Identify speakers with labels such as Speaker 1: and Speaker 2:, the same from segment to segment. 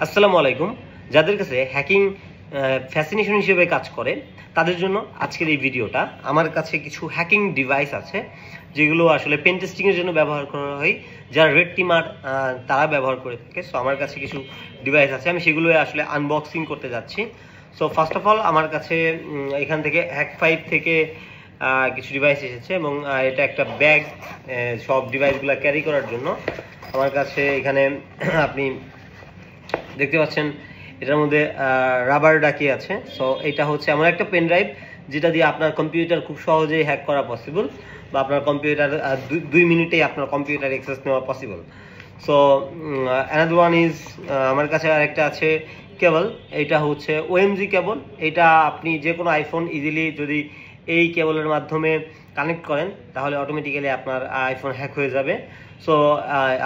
Speaker 1: আসসালামু আলাইকুম। যাদের কাছে হ্যাকিং ফ্যাসিনেশন হিসেবে কাজ করে তাদের জন্য আজকের এই ভিডিওটা। আমার কাছে কিছু হ্যাকিং ডিভাইস আছে যেগুলো আসলে পেন টেস্টিংয়ের জন্য ব্যবহার করা হয়, যারা রেড টিমার তারা ব্যবহার করে থাকে। সো আমার কাছে কিছু ডিভাইস আছে, আমি সেগুলো আসলে আনবক্সিং করতে যাচ্ছি। সো ফার্স্ট অফ অল আমার কাছে এখান থেকে হ্যাক5 থেকে কিছু ডিভাইস এসেছে এবং এটা একটা ব্যাগ, সব ডিভাইসগুলো ক্যারি করার জন্য। আমার কাছে এখানে আপনি দেখতে পাচ্ছেন এটার মধ্যে রাবার ডাকি আছে। সো এটা হচ্ছে এমন একটা পেন ড্রাইভ যেটা দিয়ে আপনার কম্পিউটার খুব সহজেই হ্যাক করা পসিবল, বা আপনার কম্পিউটার 2 মিনিটেই আপনার কম্পিউটার অ্যাক্সেস নেওয়া possible. So another one is আমার কাছে আরেকটা আছে কেবল। এটা হচ্ছে ওএমজি কেবল। এটা আপনি যে কোনো আইফোন ইজিলি যদি এই কেবলের মাধ্যমে কানেক্ট করেন তাহলে অটোমেটিক্যালি আপনার আইফোন হ্যাক হয়ে যাবে। সো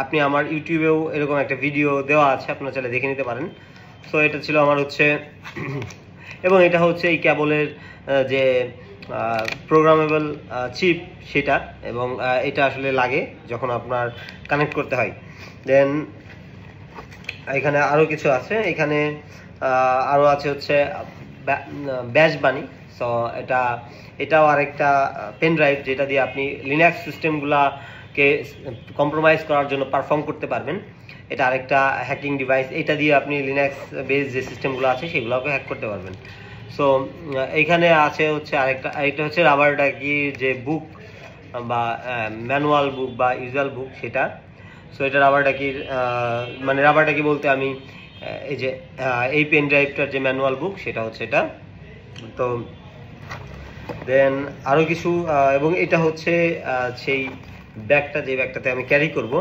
Speaker 1: আপনি আমার ইউটিউবেও এরকম একটা ভিডিও দেওয়া আছে, আপনারা চাইলে দেখে নিতে পারেন। সো এটা ছিল আমার হচ্ছে এবং এটা হচ্ছে এই কেবলের যে প্রোগ্রামেবল চিপ সেটা, এবং এটা আসলে লাগে যখন আপনার কানেক্ট করতে হয়। দেন এখানে আরও কিছু আছে, এখানে আরও আছে হচ্ছে ব্যাশ বানি। সো এটাও আরেকটা পেন ড্রাইভ যেটা দিয়ে আপনি লিনাক্স সিস্টেমগুলোকে কম্প্রোমাইজ করার জন্য পারফর্ম করতে পারবেন। এটা আরেকটা হ্যাকিং ডিভাইস, এটা দিয়ে আপনি লিনাক্স বেস যে সিস্টেমগুলো আছে সেগুলোকে হ্যাক করতে পারবেন। সো এইখানে আছে হচ্ছে আরেকটা হচ্ছে রাবার ডাকির যে বুক বা ম্যানুয়াল বুক বা ইউজুয়াল বুক সেটা। সো এটা রাবার ডাকির মানে রাবার ডাকি বলতে আমি এই যে এই পেন ড্রাইভটার যে ম্যানুয়াল বুক সেটা হচ্ছে এটা। তো দেন আরও কিছু, এবং এটা হচ্ছে সেই ব্যাগটা, যে ব্যাগটাতে আমি ক্যারি করব।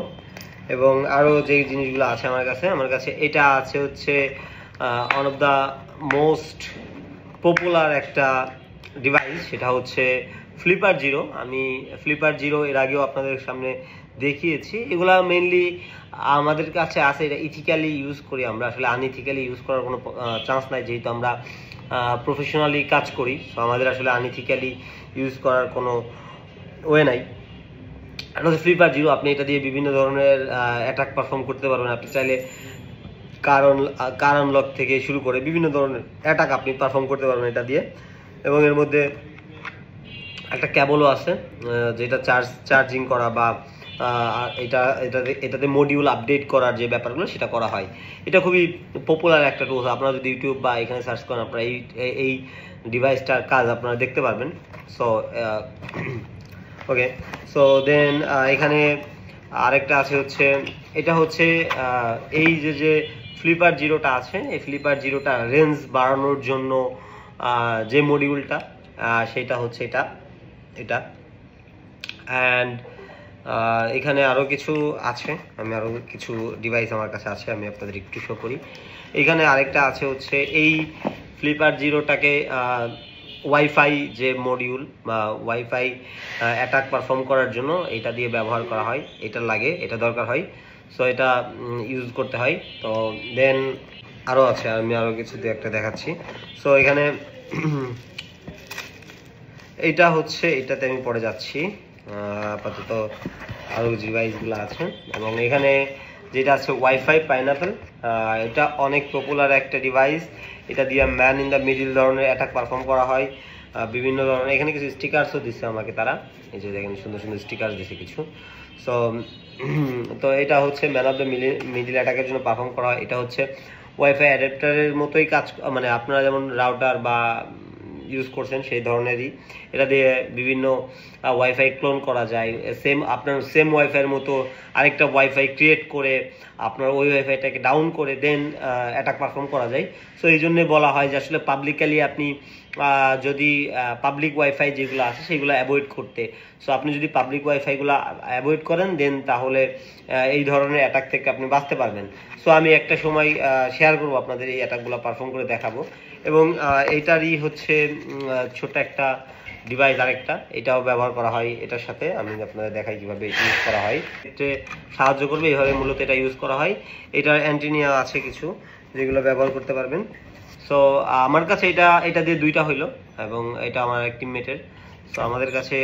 Speaker 1: এবং আরও যে জিনিসগুলো আছে আমার কাছে এটা আছে হচ্ছে one of the most popular একটা ডিভাইস, সেটা হচ্ছে ফ্লিপার জিরো। আমি ফ্লিপার জিরো এর আগেও আপনাদের সামনে দেখিয়েছি। এগুলা মেনলি আমাদের কাছে আছে, এটা ইথিক্যালি ইউজ করি আমরা, আসলে আনইথিক্যালি ইউজ করার কোনো চান্স নাই, যেহেতু আমরা প্রফেশনালি কাজ করি। তো আমাদের আসলে আনইথিক্যালি ইউজ করার কোনো ওয়ে নাই। এটা হচ্ছে ফ্লিপার জিরো। আপনি এটা দিয়ে বিভিন্ন ধরনের অ্যাটাক পারফর্ম করতে পারবেন। আপনি চাইলে কার আনলক থেকে শুরু করে বিভিন্ন ধরনের অ্যাটাক আপনি পারফর্ম করতে পারবেন এটা দিয়ে। এবং এর মধ্যে একটা ক্যাবলও আছে যেটা চার্জিং করা বা এটাতে মডিউল আপডেট করার যে ব্যাপারগুলো সেটা করা হয়। এটা খুবই পপুলার একটা টুলস। আপনারা যদি ইউটিউব বা এখানে সার্চ করেন আপনারা এই ডিভাইসটার কাজ আপনারা দেখতে পারবেন। সো ওকে, সো দেন এখানে আরেকটা আছে হচ্ছে, এটা হচ্ছে এই যে ফ্লিপার জিরোটা আছে, এই ফ্লিপার জিরোটা রেঞ্জ বাড়ানোর জন্য যে মডিউলটা সেটা হচ্ছে এটা। অ্যান্ড এখানে আরও কিছু আছে, আমি আরও কিছু ডিভাইস আমার কাছে আছে, আমি আপনাদের একটু শো করি। এখানে আরেকটা আছে হচ্ছে এই ফ্লিপার জিরোটাকে ওয়াইফাই যে মডিউল বা ওয়াইফাই অ্যাটাক পারফর্ম করার জন্য এটা দিয়ে ব্যবহার করা হয়, এটা দরকার হয়। সো এটা ইউজ করতে হয়। তো দেন আরও আছে, আমি আরও কিছু একটা দেখাচ্ছি। সো এখানে এইটা হচ্ছে, এটাতে আমি পরে যাচ্ছি। আপাতত আরও ডিভাইসগুলো আছে, এবং এখানে যেটা আছে ওয়াইফাই পাইনাপেল। এটা অনেক পপুলার একটা ডিভাইস। এটা দিয়ে ম্যান ইন দ্য মিডিল ধরনের অ্যাটাক পারফর্ম করা হয়। বিভিন্ন ধরনের এখানে কিছু স্টিকার্সও দিচ্ছে আমাকে তারা, এই যে দেখেন সুন্দর সুন্দর স্টিকার্স দিচ্ছে কিছু। সো তো এটা হচ্ছে ম্যান অফ দ্য মিডিল অ্যাটাকের জন্য পারফর্ম করা হয়। এটা হচ্ছে ওয়াইফাই অ্যাডাপ্টারের মতোই কাজ, মানে আপনারা যেমন রাউটার বা ইউজ করছেন সেই ধরনেরই। এটা দিয়ে বিভিন্ন ওয়াইফাই ক্লোন করা যায়, আপনার সেম ওয়াইফাইয়ের মতো আরেকটা ওয়াইফাই ক্রিয়েট করে আপনার ওই ওয়াইফাইটাকে ডাউন করে দেন অ্যাটাক পারফর্ম করা যায়। সো এই জন্যে বলা হয় যে আসলে পাবলিকালি আপনি যদি পাবলিক ওয়াইফাই যেগুলো আছে সেগুলো অ্যাভয়েড করতে। সো আপনি যদি পাবলিক ওয়াইফাইগুলো অ্যাভয়েড করেন দেন তাহলে এই ধরনের অ্যাটাক থেকে আপনি বাঁচতে পারবেন। সো আমি একটা সময় শেয়ার করবো আপনাদের এই অ্যাটাকগুলো পারফর্ম করে দেখাবো। এবং এইটারই হচ্ছে ছোট একটা ডিভাইস আরেকটা, এটাও ব্যবহার করা হয় এটার সাথে। আমি আপনাদের দেখাই কিভাবে ইউজ করা হয়, এতে সাহায্য করবে। এইভাবে মূলত এটা ইউজ করা হয়। এটার অ্যান্টিনিয়া আছে কিছু যেগুলো ব্যবহার করতে পারবেন। সো আমার কাছে এটা দিয়ে দুইটা হইলো, এবং এটা আমার এক টিমমেটের। সো আমাদের কাছে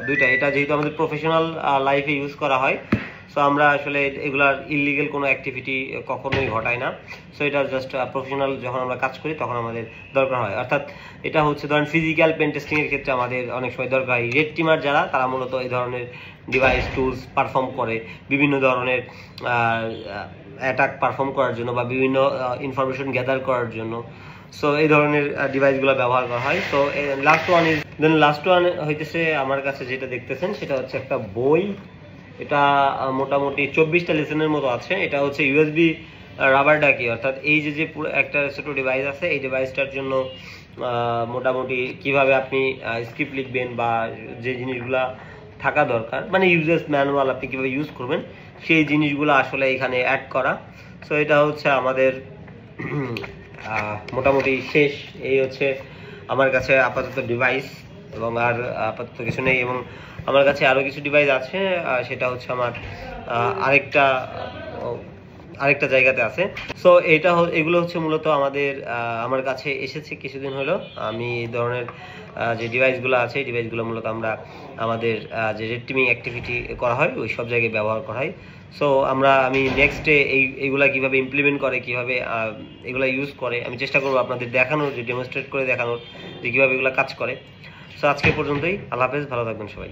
Speaker 1: দুইটা, এটা যেহেতু আমাদের প্রফেশনাল লাইফে ইউজ করা হয় সো আমরা আসলে এগুলার ইলিগাল কোনো অ্যাক্টিভিটি কখনোই ঘটাই না। সো এটা জাস্ট প্রফেশনাল যখন আমরা কাজ করি তখন আমাদের দরকার হয়। অর্থাৎ এটা হচ্ছে ধরেন ফিজিক্যাল পেন টেস্টিংয়ের ক্ষেত্রে আমাদের অনেক সময় দরকার হয়। রেড টিমার যারা, তারা মূলত এই ধরনের ডিভাইস টুলস পারফর্ম করে বিভিন্ন ধরনের অ্যাটাক পারফর্ম করার জন্য বা বিভিন্ন ইনফরমেশন গ্যাদার করার জন্য। সো এই ধরনের ডিভাইসগুলো ব্যবহার করা হয়। তো লাস্ট ওয়ান হইতেছে আমার কাছে যেটা দেখতেছেন সেটা হচ্ছে একটা বই। এটা মোটামুটি 24টা লেসনের মতো আছে। এটা হচ্ছে ইউএসবি রাবার ডাকি, অর্থাৎ এই যে পুরো একটা ছোট ডিভাইস আছে, এই ডিভাইসটার জন্য মোটামুটি কিভাবে আপনি স্ক্রিপ্ট লিখবেন বা যে জিনিসগুলা থাকা দরকার, মানে ইউজার্স ম্যানুয়াল আপনি কিভাবে ইউজ করবেন সেই জিনিসগুলো আসলে এখানে অ্যাড করা। সো এটা হচ্ছে আমাদের মোটামুটি শেষ। এই হচ্ছে আমার কাছে আপাতত ডিভাইস, এবং আর আপাতত কিছু নেই। এবং আমার কাছে আরও কিছু ডিভাইস আছে, সেটা হচ্ছে আমার আরেকটা জায়গাতে আছে। সো এগুলো হচ্ছে মূলত আমার কাছে এসেছে কিছুদিন হলো। আমি এই ধরনের যে ডিভাইসগুলো আছে, এই ডিভাইসগুলো মূলত আমরা আমাদের যে রেড টিমিং অ্যাক্টিভিটি করা হয় ওই সব জায়গায় ব্যবহার করা হয়। সো আমি নেক্সটে এইগুলা কীভাবে ইমপ্লিমেন্ট করে, কীভাবে এগুলা ইউজ করে আমি চেষ্টা করবো আপনাদের দেখানোর, যে ডেমনস্ট্রেট করে দেখানোর যে কীভাবে এগুলো কাজ করে। সো আজকে পর্যন্তই। আল্লাহ হাফেজ, ভালো থাকবেন সবাই।